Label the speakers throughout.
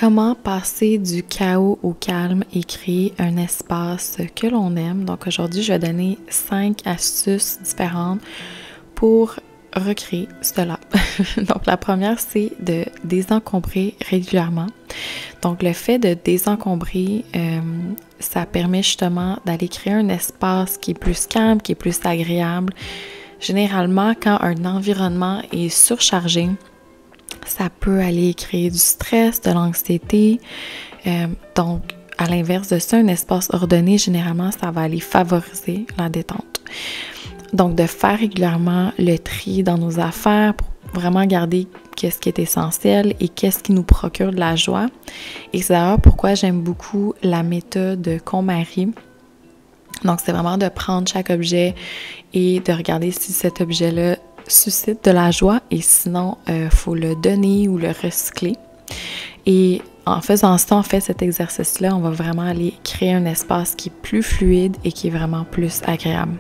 Speaker 1: Comment passer du chaos au calme et créer un espace que l'on aime. Donc aujourd'hui, je vais donner 5 astuces différentes pour recréer cela. Donc la première, c'est de désencombrer régulièrement. Donc le fait de désencombrer, ça permet justement d'aller créer un espace qui est plus calme, qui est plus agréable. Généralement, quand un environnement est surchargé, ça peut aller créer du stress, de l'anxiété. Donc, à l'inverse de ça, un espace ordonné, généralement, ça va aller favoriser la détente. Donc, de faire régulièrement le tri dans nos affaires pour vraiment garder qu'est-ce qui est essentiel et qu'est-ce qui nous procure de la joie. Et c'est d'ailleurs pourquoi j'aime beaucoup la méthode KonMari. Donc, c'est vraiment de prendre chaque objet et de regarder si cet objet-là suscite de la joie et sinon, faut le donner ou le recycler. Et en faisant ça, en fait, cet exercice-là, on va vraiment aller créer un espace qui est plus fluide et qui est vraiment plus agréable.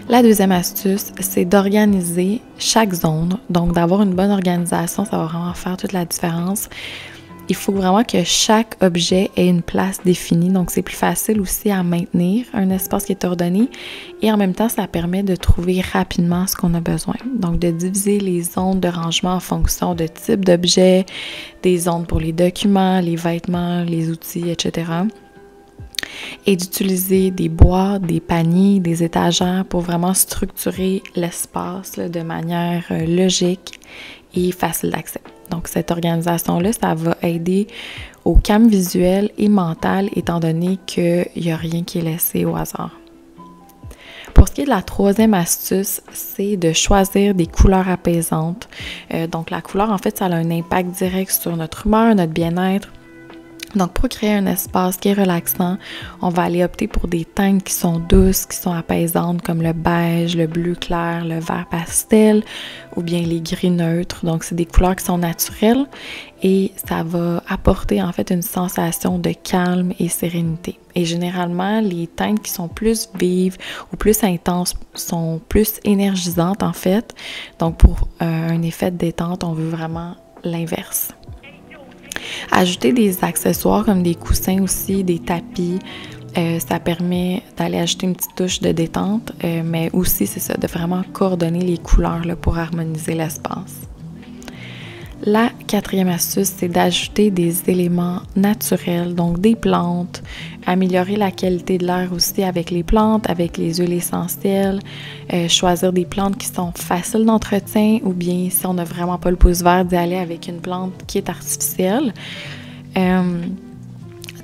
Speaker 1: La deuxième astuce, c'est d'organiser chaque zone. Donc, d'avoir une bonne organisation, ça va vraiment faire toute la différence. Il faut vraiment que chaque objet ait une place définie, donc c'est plus facile aussi à maintenir un espace qui est ordonné et en même temps, ça permet de trouver rapidement ce qu'on a besoin. Donc, de diviser les zones de rangement en fonction de type d'objet, des zones pour les documents, les vêtements, les outils, etc. Et d'utiliser des boîtes, des paniers, des étagères pour vraiment structurer l'espace de manière logique et facile d'accès. Donc, cette organisation-là, ça va aider au calme visuel et mental, étant donné qu'il n'y a rien qui est laissé au hasard. Pour ce qui est de la troisième astuce, c'est de choisir des couleurs apaisantes. Donc, la couleur, en fait, ça a un impact direct sur notre humeur, notre bien-être. Donc, pour créer un espace qui est relaxant, on va aller opter pour des teintes qui sont douces, qui sont apaisantes, comme le beige, le bleu clair, le vert pastel ou bien les gris neutres. Donc, c'est des couleurs qui sont naturelles et ça va apporter en fait une sensation de calme et sérénité. Et généralement, les teintes qui sont plus vives ou plus intenses sont plus énergisantes en fait. Donc, pour un effet de détente, on veut vraiment l'inverse. Ajouter des accessoires comme des coussins aussi, des tapis, ça permet d'aller ajouter une petite touche de détente, mais aussi c'est ça, de vraiment coordonner les couleurs là, pour harmoniser l'espace. La quatrième astuce, c'est d'ajouter des éléments naturels, donc des plantes, améliorer la qualité de l'air aussi avec les plantes, avec les huiles essentielles, choisir des plantes qui sont faciles d'entretien ou bien si on n'a vraiment pas le pouce vert, d'y aller avec une plante qui est artificielle.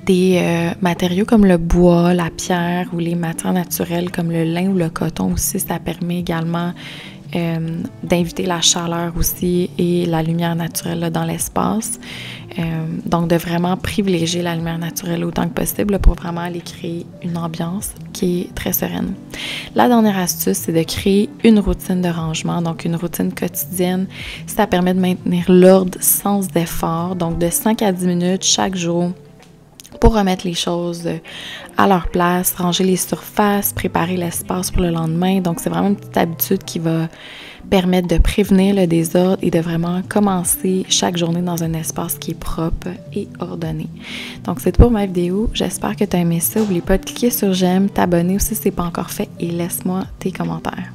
Speaker 1: Des matériaux comme le bois, la pierre ou les matières naturelles comme le lin ou le coton aussi, ça permet également d'inviter la chaleur aussi et la lumière naturelle là, dans l'espace. Donc, de vraiment privilégier la lumière naturelle autant que possible là, pour vraiment aller créer une ambiance qui est très sereine. La dernière astuce, c'est de créer une routine de rangement, donc une routine quotidienne. Ça permet de maintenir l'ordre sans effort, donc de 5 à 10 minutes chaque jour pour remettre les choses à leur place, ranger les surfaces, préparer l'espace pour le lendemain. Donc, c'est vraiment une petite habitude qui va permettre de prévenir le désordre et de vraiment commencer chaque journée dans un espace qui est propre et ordonné. Donc, c'est tout pour ma vidéo. J'espère que tu as aimé ça. N'oublie pas de cliquer sur j'aime, t'abonner aussi si ce n'est pas encore fait et laisse-moi tes commentaires.